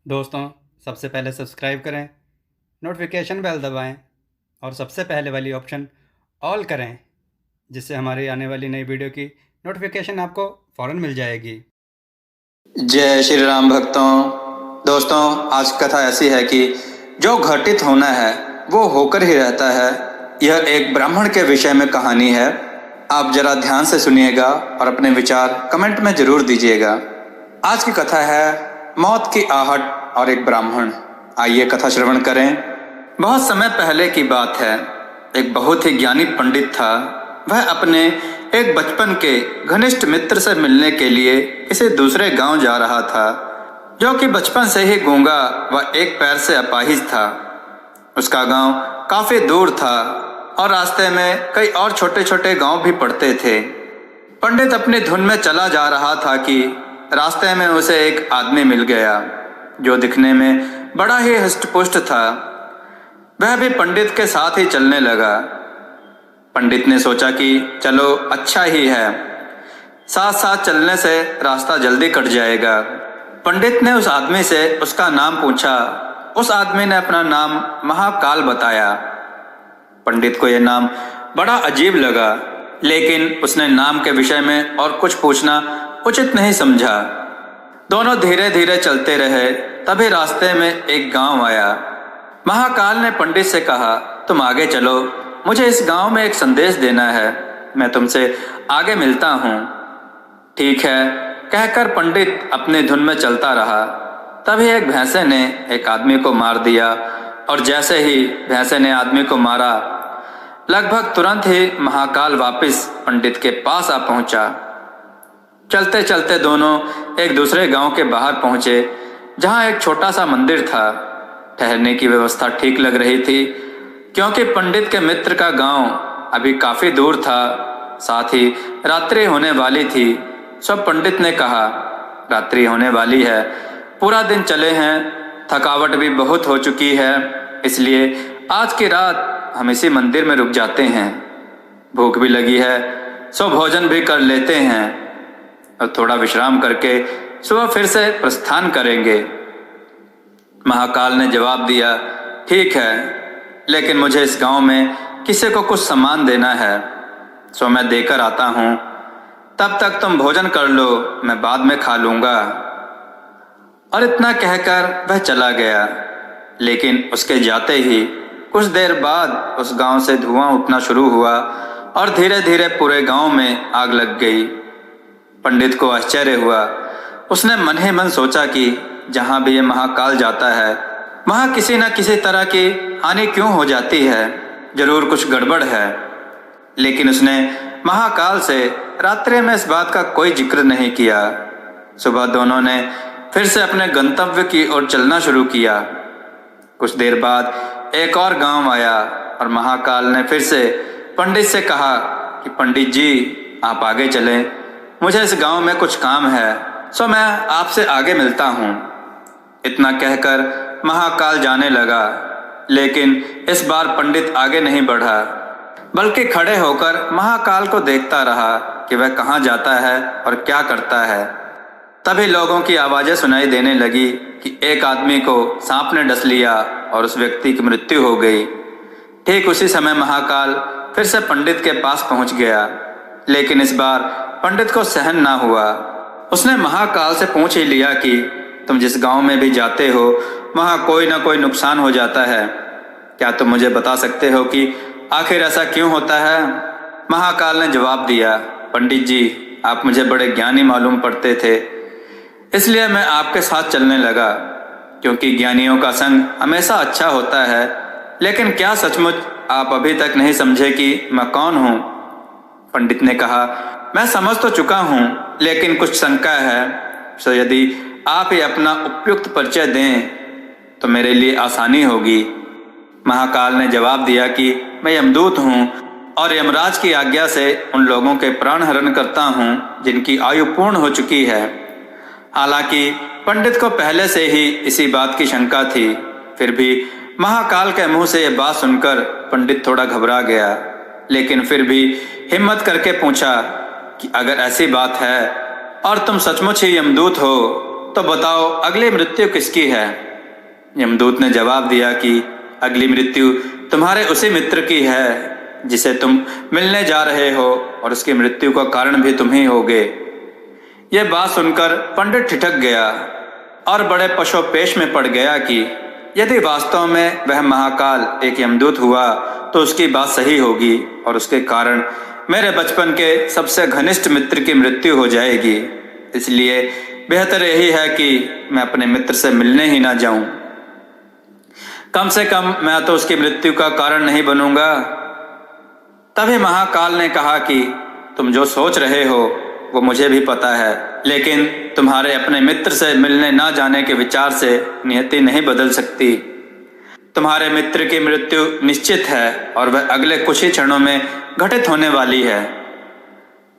दोस्तों, सबसे पहले सब्सक्राइब करें, नोटिफिकेशन बेल दबाएं और सबसे पहले वाली ऑप्शन ऑल करें, जिससे हमारी आने वाली नई वीडियो की नोटिफिकेशन आपको फ़ौरन मिल जाएगी। जय श्री राम भक्तों। दोस्तों, आज कथा ऐसी है कि जो घटित होना है वो होकर ही रहता है। यह एक ब्राह्मण के विषय में कहानी है। आप जरा ध्यान से सुनिएगा और अपने विचार कमेंट में जरूर दीजिएगा। आज की कथा है मौत की आहट और एक ब्राह्मण। आइए कथा श्रवण करें। बहुत समय पहले की बात है। एक बहुत ही ज्ञानी पंडित था। वह अपने एक बचपन के घनिष्ठ मित्र से मिलने के लिए किसी दूसरे गांव जा रहा था, जो कि बचपन से ही गूंगा व एक पैर से अपाहिज था। उसका गांव काफी दूर था और रास्ते में कई और छोटे छोटे गांव भी पड़ते थे। पंडित अपनी धुन में चला जा रहा था कि रास्ते में उसे एक आदमी मिल गया, जो दिखने में बड़ा ही हष्टपुष्ट था। वह भी पंडित के साथ ही चलने लगा। पंडित ने सोचा कि चलो अच्छा ही है, साथ साथ चलने से रास्ता जल्दी कट जाएगा। पंडित ने उस आदमी से उसका नाम पूछा। उस आदमी ने अपना नाम महाकाल बताया। पंडित को यह नाम बड़ा अजीब लगा, लेकिन उसने नाम के विषय में और कुछ पूछना उचित नहीं समझा। दोनों धीरे धीरे चलते रहे। तभी रास्ते में एक गांव आया। महाकाल ने पंडित से कहा, तुम आगे चलो, मुझे इस गांव में एक संदेश देना है। मैं तुमसे आगे मिलता हूँ। ठीक है, कहकर पंडित अपनी धुन में चलता रहा। तभी एक भैंसे ने एक आदमी को मार दिया और जैसे ही भैंसे ने आदमी को मारा, लगभग तुरंत ही महाकाल वापस पंडित के पास आ पहुंचा। चलते चलते दोनों एक दूसरे गांव के बाहर पहुंचे, जहां एक छोटा सा मंदिर था। ठहरने की व्यवस्था ठीक लग रही थी, क्योंकि पंडित के मित्र का गांव अभी काफी दूर था। साथ ही रात्रि होने वाली थी। सब पंडित ने कहा, रात्रि होने वाली है, पूरा दिन चले हैं, थकावट भी बहुत हो चुकी है, इसलिए आज की रात हम इसी मंदिर में रुक जाते हैं। भूख भी लगी है, सो भोजन भी कर लेते हैं और थोड़ा विश्राम करके सुबह फिर से प्रस्थान करेंगे। महाकाल ने जवाब दिया, ठीक है, लेकिन मुझे इस गांव में किसी को कुछ सामान देना है, सो मैं देकर आता हूं। तब तक तुम भोजन कर लो, मैं बाद में खा लूंगा। और इतना कहकर वह चला गया। लेकिन उसके जाते ही कुछ देर बाद उस गांव से धुआं उठना शुरू हुआ और धीरे धीरे पूरे गांव में आग लग गई। पंडित को आश्चर्य हुआ। उसने मन ही मन सोचा कि जहां भी ये महाकाल जाता है, वहां किसी न किसी तरह की हानि क्यों हो जाती है, जरूर कुछ गड़बड़ है। लेकिन उसने महाकाल से रात्रि में इस बात का कोई जिक्र नहीं किया। सुबह दोनों ने फिर से अपने गंतव्य की ओर चलना शुरू किया। कुछ देर बाद एक और गांव आया और महाकाल ने फिर से पंडित से कहा कि पंडित जी, आप आगे चलें, मुझे इस गांव में कुछ काम है, सो मैं आपसे आगे मिलता हूँ। इतना कहकर महाकाल जाने लगा। लेकिन इस बार पंडित आगे नहीं बढ़ा, बल्कि खड़े होकर महाकाल को देखता रहा कि वह कहाँ जाता है और क्या करता है। तभी लोगों की आवाजें सुनाई देने लगी कि एक आदमी को सांप ने डस लिया और उस व्यक्ति की मृत्यु हो गई। ठीक उसी समय महाकाल फिर से पंडित के पास पहुंच गया। लेकिन इस बार पंडित को सहन ना हुआ। उसने महाकाल से पूछ ही लिया कि तुम जिस गांव में भी जाते हो, वहां कोई ना कोई नुकसान हो जाता है। क्या तुम मुझे बता सकते हो कि आखिर ऐसा क्यों होता है? महाकाल ने जवाब दिया, पंडित जी, आप मुझे बड़े ज्ञानी मालूम पड़ते थे, इसलिए मैं आपके साथ चलने लगा, क्योंकि ज्ञानियों का संग हमेशा अच्छा होता है। लेकिन क्या सचमुच आप अभी तक नहीं समझे कि मैं कौन हूँ? पंडित ने कहा, मैं समझ तो चुका हूँ, लेकिन कुछ शंका है, सो यदि आप ही अपना उपयुक्त परिचय दें तो मेरे लिए आसानी होगी। महाकाल ने जवाब दिया कि मैं यमदूत हूँ और यमराज की आज्ञा से उन लोगों के प्राण हरण करता हूँ जिनकी आयु पूर्ण हो चुकी है। हालांकि पंडित को पहले से ही इसी बात की शंका थी, फिर भी महाकाल के मुंह से यह बात सुनकर पंडित थोड़ा घबरा गया। लेकिन फिर भी हिम्मत करके पूछा कि अगर ऐसी बात है और तुम सचमुच ही यमदूत हो, तो बताओ अगली मृत्यु किसकी है? यमदूत ने जवाब दिया कि अगली मृत्यु तुम्हारे उसी मित्र की है जिसे तुम मिलने जा रहे हो, और उसकी मृत्यु का कारण भी तुम ही होगे। यह बात सुनकर पंडित ठिठक गया और बड़े पशोपेश में पड़ गया कि यदि वास्तव में वह महाकाल एक यमदूत हुआ तो उसकी बात सही होगी और उसके कारण मेरे बचपन के सबसे घनिष्ठ मित्र की मृत्यु हो जाएगी। इसलिए बेहतर यही है कि मैं अपने मित्र से मिलने ही ना जाऊं। कम से कम मैं तो उसकी मृत्यु का कारण नहीं बनूंगा। तभी महाकाल ने कहा कि तुम जो सोच रहे हो वो मुझे भी पता है, लेकिन तुम्हारे अपने मित्र से मिलने ना जाने के विचार से नियति नहीं बदल सकती। तुम्हारे मित्र की मृत्यु निश्चित है और वह अगले कुछ ही क्षणों में घटित होने वाली है।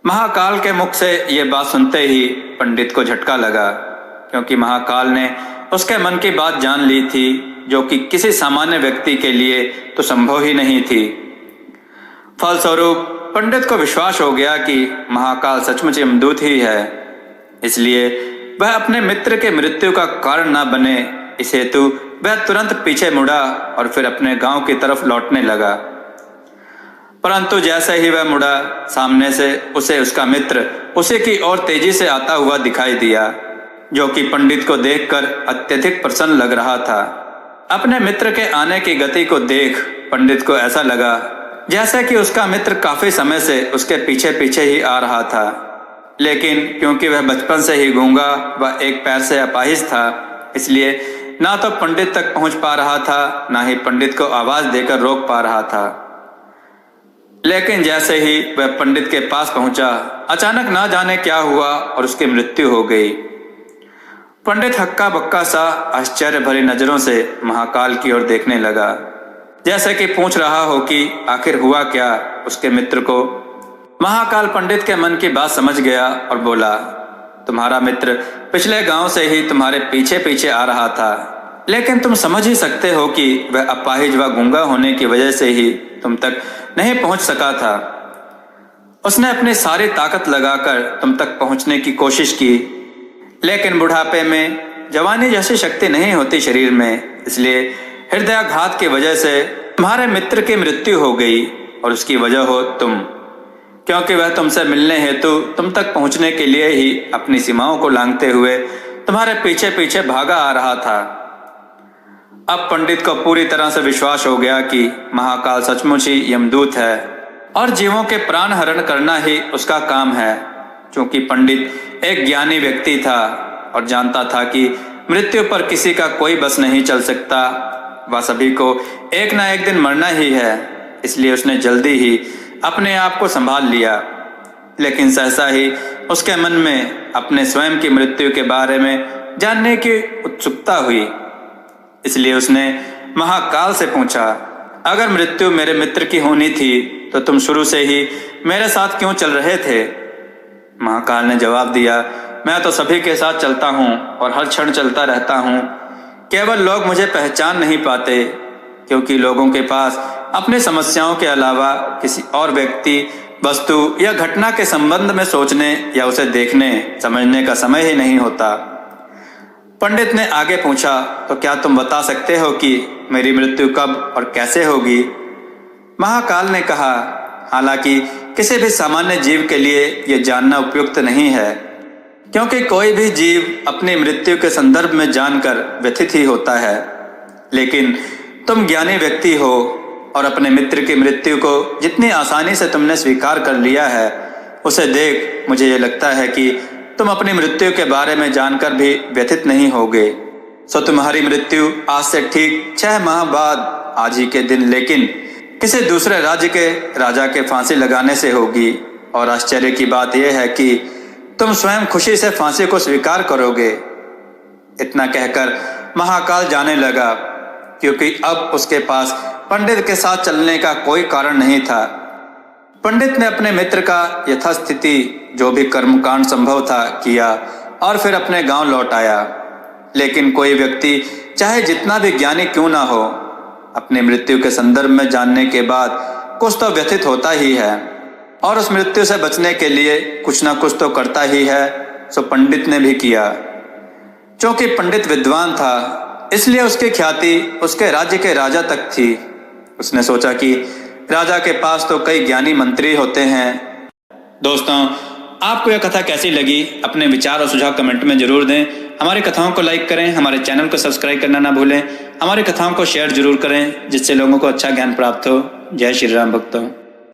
महाकाल के मुख से यह बात सुनते ही पंडित को झटका लगा, क्योंकि महाकाल ने उसके मन की बात जान ली थी, जो कि किसी सामान्य व्यक्ति के लिए तो संभव ही नहीं थी। फलस्वरूप पंडित को विश्वास हो गया कि महाकाल सचमुच यमदूत ही है। इसलिए वह अपने मित्र के मृत्यु का कारण न बने, इस हेतु वह तुरंत पीछे मुड़ा और फिर अपने गांव की तरफ लौटने लगा। परंतु जैसे ही वह मुड़ा, सामने से उसे उसका मित्र उसी की ओर तेजी से आता हुआ दिखाई दिया, जो कि पंडित को देखकर अत्यधिक प्रसन्न लग रहा था। अपने मित्र के आने की गति को देख पंडित को ऐसा लगा जैसे कि उसका मित्र काफी समय से उसके पीछे पीछे ही आ रहा था, लेकिन क्योंकि वह बचपन से ही गूंगा व एक पैर से अपाहिज था, इसलिए ना तो पंडित तक पहुंच पा रहा था, ना ही पंडित को आवाज देकर रोक पा रहा था। लेकिन जैसे ही वह पंडित के पास पहुंचा, अचानक ना जाने क्या हुआ और उसकी मृत्यु हो गई। पंडित हक्का बक्का सा आश्चर्य भरी नजरों से महाकाल की ओर देखने लगा, जैसे कि पूछ रहा हो कि आखिर हुआ क्या उसके मित्र को। महाकाल पंडित के मन की बात समझ गया और बोला, तुम्हारा मित्र पिछले गांव से ही तुम्हारे पीछे पीछे आ रहा था, लेकिन तुम समझ ही सकते हो कि वह अपाहिज व गूंगा होने की वजह से ही तुम तक नहीं पहुंच सका था। उसने अपनी सारी ताकत लगाकर तुम तक पहुंचने की कोशिश की, लेकिन बुढ़ापे में जवानी जैसी शक्ति नहीं होती शरीर में, इसलिए हृदयाघात की वजह से तुम्हारे मित्र की मृत्यु हो गई और उसकी वजह हो तुम, क्योंकि वह तुमसे मिलने हेतु तुम तक पहुंचने के लिए ही अपनी सीमाओं को लांघते हुए तुम्हारे पीछे पीछे भागा आ रहा था। अब पंडित को पूरी तरह से विश्वास हो गया कि महाकाल सचमुच ही यमदूत है और जीवों के प्राण हरण करना ही उसका काम है। क्योंकि पंडित एक ज्ञानी व्यक्ति था और जानता था कि मृत्यु पर किसी का कोई बस नहीं चल सकता, वह सभी को एक ना एक दिन मरना ही है। इसलिए उसने जल्दी ही अपने आप को संभाल लिया, लेकिन सहसा ही उसके मन में अपने स्वयं की मृत्यु के बारे में जानने की उत्सुकता हुई। इसलिए उसने महाकाल से पूछा, अगर मृत्यु मेरे मित्र की होनी थी तो तुम शुरू से ही मेरे साथ क्यों चल रहे थे? महाकाल ने जवाब दिया, मैं तो सभी के साथ चलता हूँ और हर क्षण चलता रहता हूँ। केवल लोग मुझे पहचान नहीं पाते, क्योंकि लोगों के पास अपनी समस्याओं के अलावा किसी और व्यक्ति, वस्तु या घटना के संबंध में सोचने या उसे देखने समझने का समय ही नहीं होता। पंडित ने आगे पूछा, तो क्या तुम बता सकते हो कि मेरी मृत्यु कब और कैसे होगी? महाकाल ने कहा, हालांकि किसी भी सामान्य जीव के लिए यह जानना उपयुक्त नहीं है, क्योंकि कोई भी जीव अपनी मृत्यु के संदर्भ में जानकर व्यथित ही होता है। लेकिन तुम ज्ञानी व्यक्ति हो और अपने मित्र की मृत्यु को जितनी आसानी से तुमने स्वीकार कर लिया है, उसे देख मुझे ये लगता है कि तुम अपनी मृत्यु के बारे में जानकर भी व्यथित नहीं होगे। सो तुम्हारी मृत्यु आज से ठीक 6 माह बाद आज ही के दिन, लेकिन किसी दूसरे राज्य के राजा के फांसी लगाने से होगी। और आश्चर्य की बात यह है कि तुम स्वयं खुशी से फांसी को स्वीकार करोगे। इतना कहकर महाकाल जाने लगा, क्योंकि अब उसके पास पंडित के साथ चलने का कोई कारण नहीं था। पंडित ने अपने मित्र का यथास्थिति जो भी कर्मकांड संभव था किया और फिर अपने गांव लौट आया। लेकिन कोई व्यक्ति चाहे जितना भी ज्ञानी क्यों ना हो, अपनी मृत्यु के संदर्भ में जानने के बाद कुछ तो व्यथित होता ही है और उस मृत्यु से बचने के लिए कुछ ना कुछ तो करता ही है। सो पंडित ने भी किया। चूंकि पंडित विद्वान था, इसलिए उसकी ख्याति उसके राज्य के राजा तक थी। उसने सोचा कि राजा के पास तो कई ज्ञानी मंत्री होते हैं। दोस्तों, आपको यह कथा कैसी लगी? अपने विचार और सुझाव कमेंट में जरूर दें। हमारी कथाओं को लाइक करें, हमारे चैनल को सब्सक्राइब करना ना भूलें। हमारी कथाओं को शेयर जरूर करें, जिससे लोगों को अच्छा ज्ञान प्राप्त हो। जय श्री राम भक्तों।